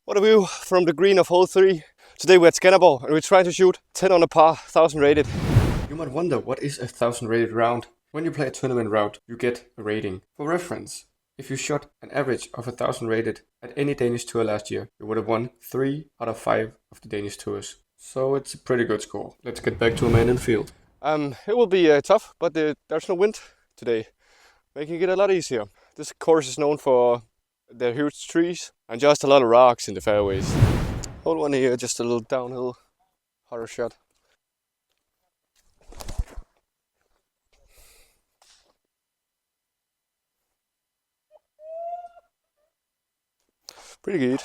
What a view from the green of hole 3. Today we're at Skanderborg and we're trying to shoot 10 on a par, 1000 rated. You might wonder, what is a 1000 rated round? When you play a tournament round, you get a rating. For reference, if you shot an average of 1000 rated at any Danish tour last year, you would have won 3 out of 5 of the Danish tours. So it's a pretty good score. Let's get back to a man in the field. It will be tough, but there's no wind today, making it a lot easier. This course is known for the huge trees and just a lot of rocks in the fairways. Hold one here, just a little downhill horror shot. Pretty good.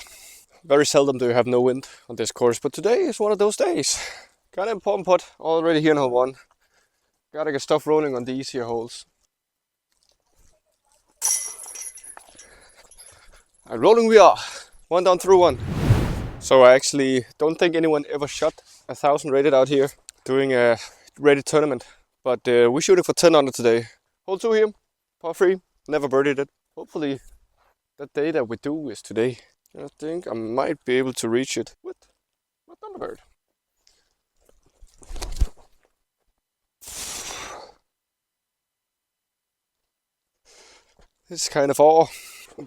Very seldom do you have no wind on this course, but today is one of those days. Kind of important putt already here in hole 1. Gotta get stuff rolling on the easier holes. And rolling we are. 1 down through 1. So I actually don't think anyone ever shot 1000 rated out here doing a rated tournament. But we're shooting for 10 under today. Hole 2 here, par 3. Never birdied it. Hopefully that day that we do is today. I think I might be able to reach it with my Thunderbird. It's kind of all,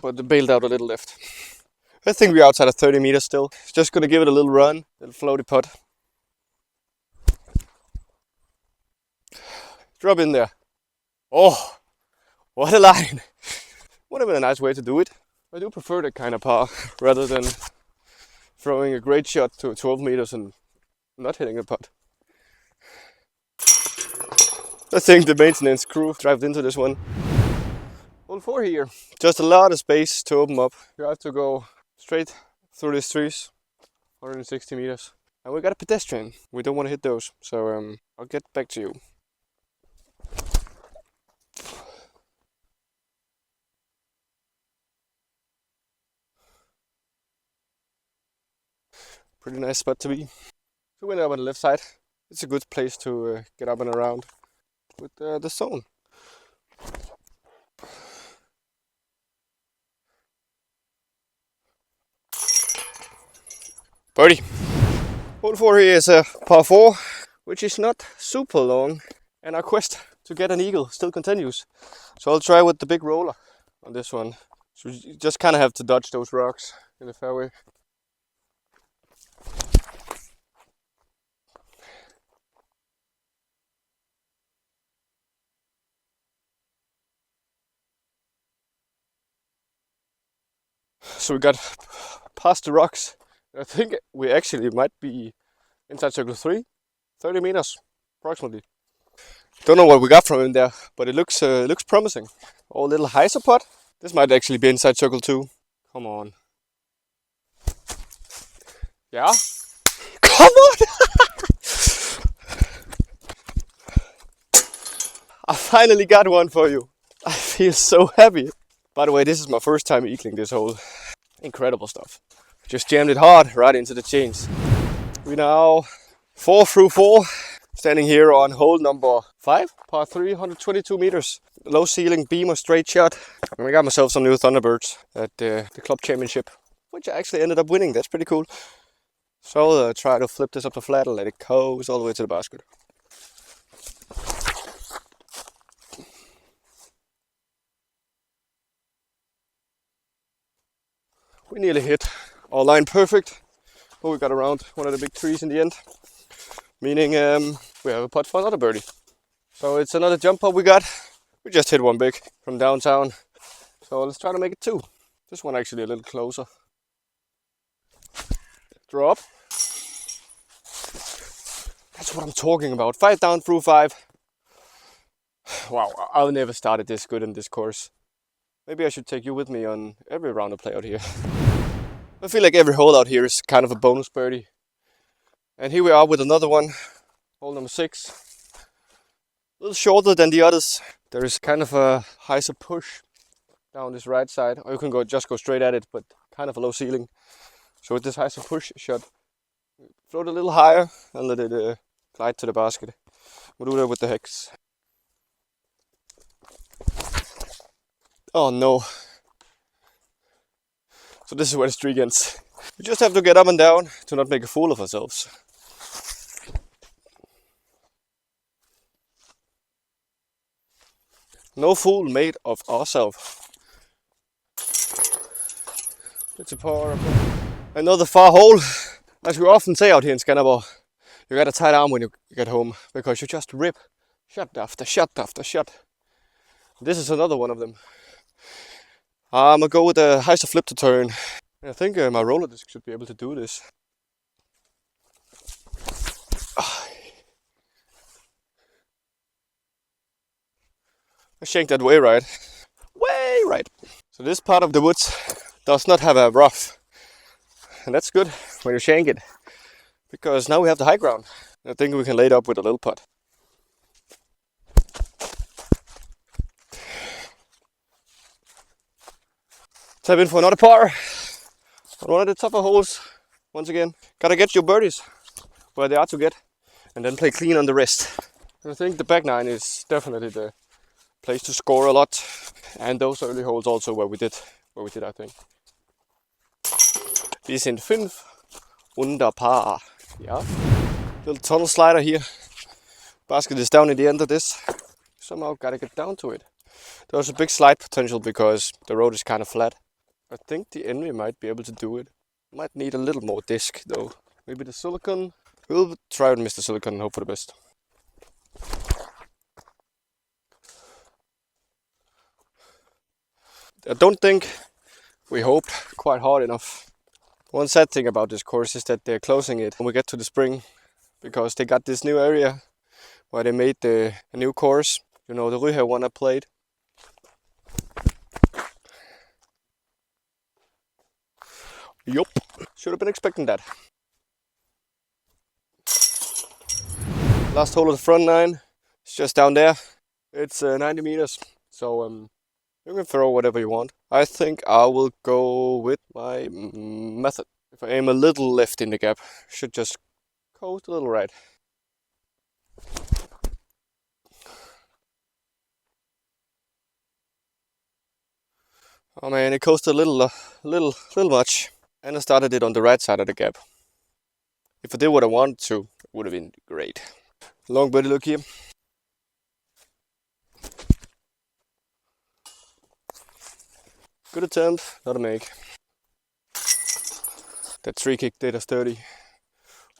but it bailed out a little left. I think we're outside of 30 meters still. Just gonna give it a little run, little floaty putt. Drop in there. Oh, what a line! Would have been a nice way to do it. I do prefer that kind of par rather than throwing a great shot to 12 meters and not hitting a putt. I think the maintenance crew drove into this one. Hole 4 here, just a lot of space to open up. You have to go straight through these trees, 160 meters. And we got a pedestrian. We don't want to hit those, so I'll get back to you. Pretty nice spot to be. So we went up on the left side. It's a good place to get up and around with the zone. Birdie. Hole 4 here is a par 4, which is not super long, and our quest to get an eagle still continues. So I'll try with the big roller on this one. So you just kind of have to dodge those rocks in the fairway. So we got past the rocks. I think we actually might be inside circle 3, 30 meters approximately. Don't know what we got from in there, but it looks promising. Oh, a little hyzer putt. This might actually be inside circle 2. Come on. Yeah? Come on! I finally got one for you. I feel so happy. By the way, this is my first time eagling this hole. Incredible stuff. Just jammed it hard right into the chains. We now 4 through 4, standing here on hole number 5, par 3, 122 meters. Low ceiling, beamer, straight shot. And I got myself some new Thunderbirds at the club championship, which I actually ended up winning. That's pretty cool. So I'll try to flip this up the flat and let it coast all the way to the basket. We nearly hit our line perfect, but we got around one of the big trees in the end, meaning we have a putt for another birdie. So it's another jump putt we got. We just hit one big from downtown, so let's try to make it 2. This one actually a little closer. Drop. That's what I'm talking about. 5 down through 5. Wow, I've never started this good in this course. Maybe I should take you with me on every round I play out here. I feel like every hole out here is kind of a bonus birdie. And here we are with another one, hole number 6. A little shorter than the others. There is kind of a hyzer push down this right side, or you can just go straight at it, but kind of a low ceiling. So with this hyzer push shot, float a little higher and let it glide to the basket. We'll do that with the hex. Oh no. So this is where the streak ends. We just have to get up and down to not make a fool of ourselves. No fool made of ourselves. It's a power. Another far hole. As we often say out here in Skanderborg, you got a tight arm when you get home because you just rip shot after shot after shot. This is another one of them. I'm gonna go with the heister flip to turn. I think my roller disc should be able to do this. I shanked that way right. Way right. So this part of the woods does not have a rough. And that's good when you shank it. Because now we have the high ground. I think we can lay it up with a little putt. Tap in for another par. On one of the tougher holes. Once again, gotta get your birdies where they are to get. And then play clean on the rest. I think the back nine is definitely the place to score a lot, and those early holes also where we did I think. Vi sind 5 under par. Yeah. Little tunnel slider here. Basket is down in the end of this. Somehow gotta get down to it. There's a big slide potential because the road is kind of flat. I think the Envy might be able to do it. Might need a little more disc though. Maybe the silicone. We'll try with Mr. Silicone and hope for the best. I don't think we hoped quite hard enough. One sad thing about this course is that they're closing it when we get to the spring because they got this new area where they made a new course. You know, the Dyrehaven one I played. Yup, should have been expecting that. Last hole of the front nine, it's just down there. It's 90 meters, so you can throw whatever you want. I think I will go with my method. If I aim a little left in the gap, should just coast a little right. Oh man, it coasted a little much. And I started it on the right side of the gap. If I did what I wanted to, it would have been great. Long birdie look here. Good attempt, not a make. That 3 kick did us 30.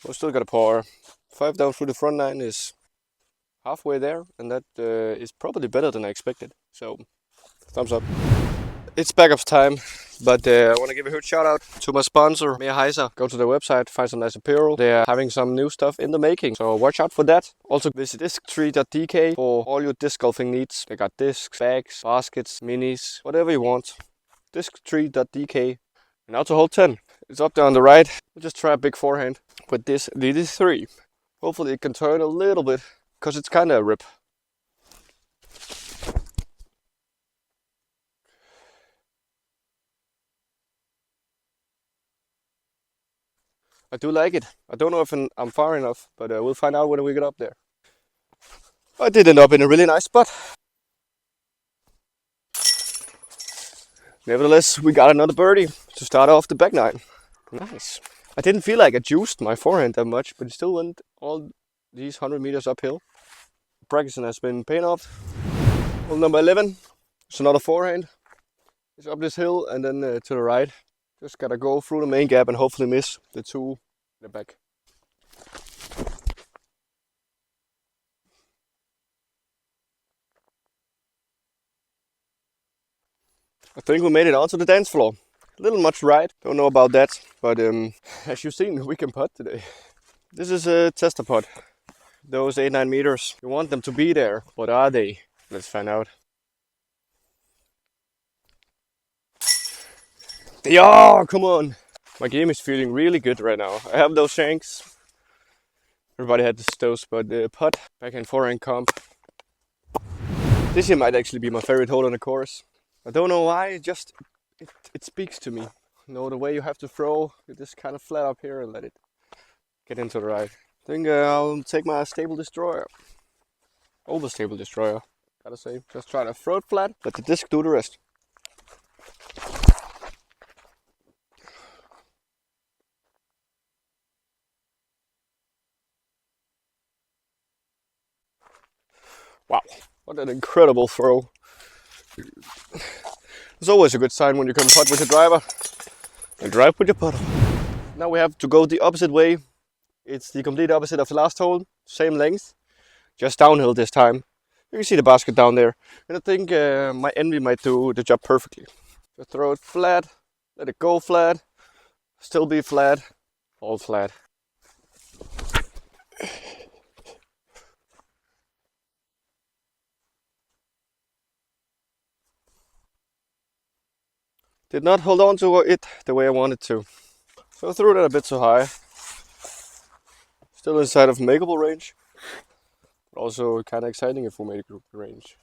We still got a par. 5 down through the front nine is halfway there, and that is probably better than I expected. So, thumbs up. It's backups time, but I want to give a huge shout out to my sponsor, Hedegaard. Go to their website, find some nice apparel. They are having some new stuff in the making, so watch out for that. Also visit disc3.dk for all your disc golfing needs. They got discs, bags, baskets, minis, whatever you want. Disc3.dk. And now to hole 10. It's up there on the right. We'll just try a big forehand with this DD3. Hopefully it can turn a little bit, because it's kind of a rip. I do like it. I don't know if I'm far enough, but we'll find out when we get up there. I did end up in a really nice spot. Nevertheless, we got another birdie to start off the back nine. Nice. I didn't feel like I juiced my forehand that much, but it still went all these 100 meters uphill. Practicing has been paying off. Hole number 11. It's another forehand. It's up this hill and then to the right. Just gotta go through the main gap and hopefully miss the 2 in the back. I think we made it onto the dance floor. A little much right, don't know about that, but as you've seen, we can putt today. This is a tester putt. Those 8-9 meters, you want them to be there, but are they? Let's find out. They are, come on! My game is feeling really good right now. I have those shanks. Everybody had those, but the putt, backhand forehand comp. This here might actually be my favorite hole on the course. I don't know why, it speaks to me. You know, the way you have to throw, you just kind of flat up here and let it get into the right. I think I'll take my stable destroyer. Over stable destroyer, gotta say. Just try to throw it flat, let the disc do the rest. What an incredible throw. It's always a good sign when you can putt with your driver and drive with your putter. Now we have to go the opposite way. It's the complete opposite of the last hole. Same length, just downhill this time. You can see the basket down there. And I think my envy might do the job perfectly. Just throw it flat, let it go flat, still be flat, all flat. Did not hold on to it the way I wanted to. So I threw it a bit too high. Still inside of makeable range. But also kind of exciting if we made a range.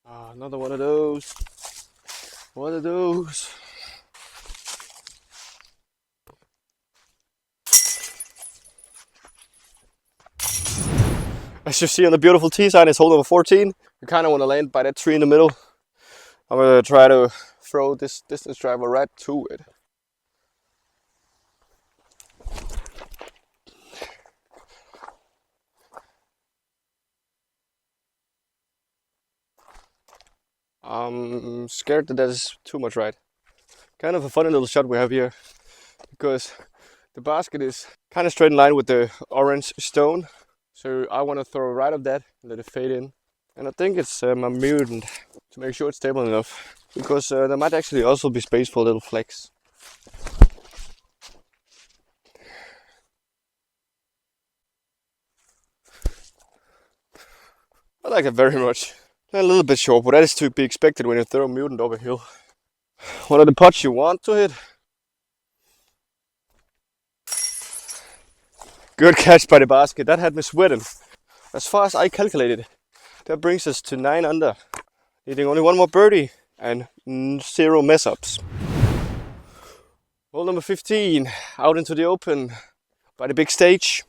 Another one of those. One of those. As you see on the beautiful tee sign, it's hole number 14. You kind of want to land by that tree in the middle. I'm going to try to throw this distance driver right to it. I'm scared that is too much right. Kind of a funny little shot we have here, because the basket is kind of straight in line with the orange stone. So I want to throw right of that and let it fade in. And I think it's my mutant to make sure it's stable enough, because there might actually also be space for a little flex. I like it very much. A little bit short, but that is to be expected when you throw a mutant over hill. One of the putts you want to hit. Good catch by the basket. That had me sweating. As far as I calculated, that brings us to 9 under. Needing only one more birdie and 0 mess ups. Hole number 15, out into the open by the big stage.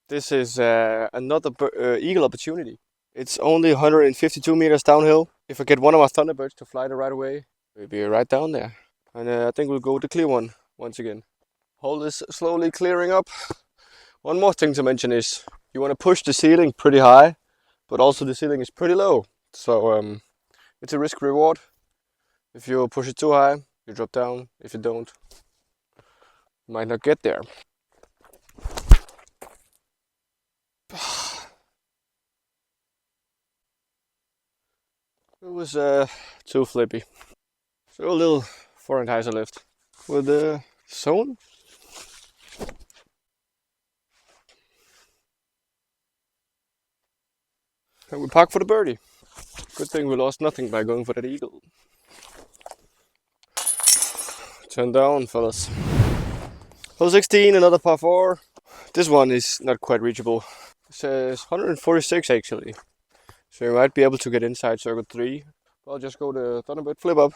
This is another eagle opportunity. It's only 152 meters downhill. If I get one of my Thunderbirds to fly the right away, we'll be right down there. And I think we'll go with the clear one once again. Hole is slowly clearing up. One more thing to mention is you want to push the ceiling pretty high, but also the ceiling is pretty low. So it's a risk reward. If you push it too high, you drop down. If you don't, you might not get there. It was too flippy. So a little forehand hyzer lift with the zone. And we park for the birdie. Good thing we lost nothing by going for that eagle. Turn down, fellas. Hole 16, another par 4. This one is not quite reachable. It says 146 actually. So you might be able to get inside circle 3. I'll just go the Thunderbird flip up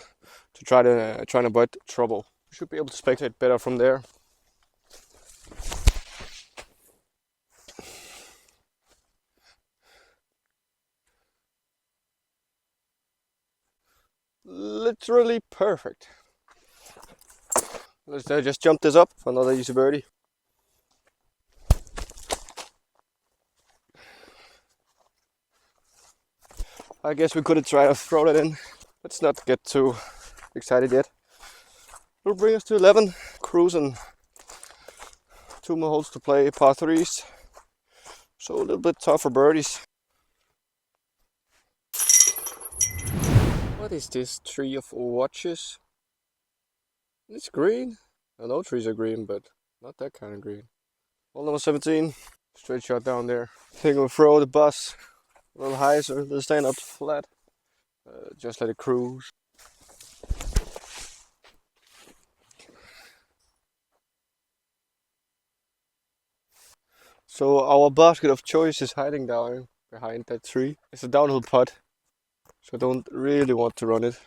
to try and avoid trouble. You should be able to spectate better from there. Literally perfect. Let's just jump this up for another easy birdie. I guess we could have tried to throw that in. Let's not get too excited yet. It'll bring us to 11, cruising. 2 more holes to play, par 3s. So a little bit tougher birdies. What is this tree of watches? It's green. I know trees are green, but not that kind of green. Hole number 17, straight shot down there. I think we'll throw the bus a little higher so they'll stand up flat. Just let it cruise. So our basket of choice is hiding down behind that tree. It's a downhill putt, so I don't really want to run it.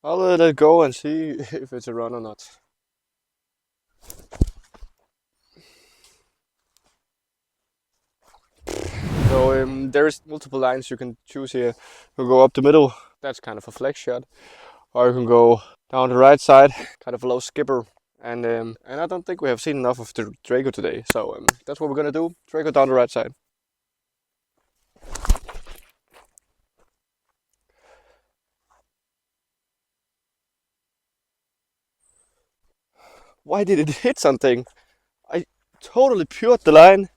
I'll let it go and see if it's a run or not. So there's multiple lines you can choose here. You can go up the middle, that's kind of a flex shot. Or you can go down the right side, kind of a low skipper. And I don't think we have seen enough of the Draco today. So that's what we're gonna do. Draco down the right side. Why did it hit something? I totally pured the line.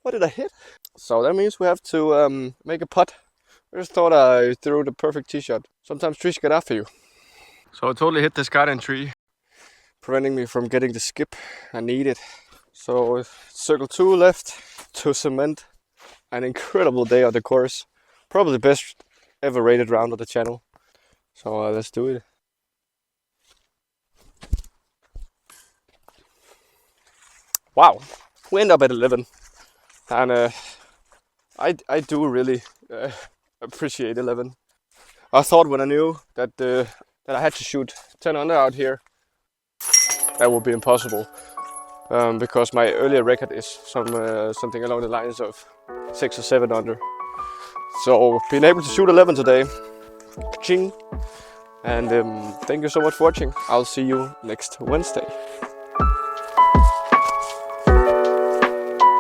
What did I hit? So that means we have to make a putt. I just thought I threw the perfect tee shot. Sometimes trees get after you. So I totally hit this garden tree, preventing me from getting the skip I needed. So circle 2 left to cement an incredible day on the course. Probably the best ever rated round on the channel. So let's do it. Wow, we end up at 11. And I do really appreciate 11. I thought when I knew that I had to shoot 10 under out here, that would be impossible. Because my earlier record is something along the lines of 6 or 7 under. So being able to shoot 11 today, ching. And thank you so much for watching. I'll see you next Wednesday.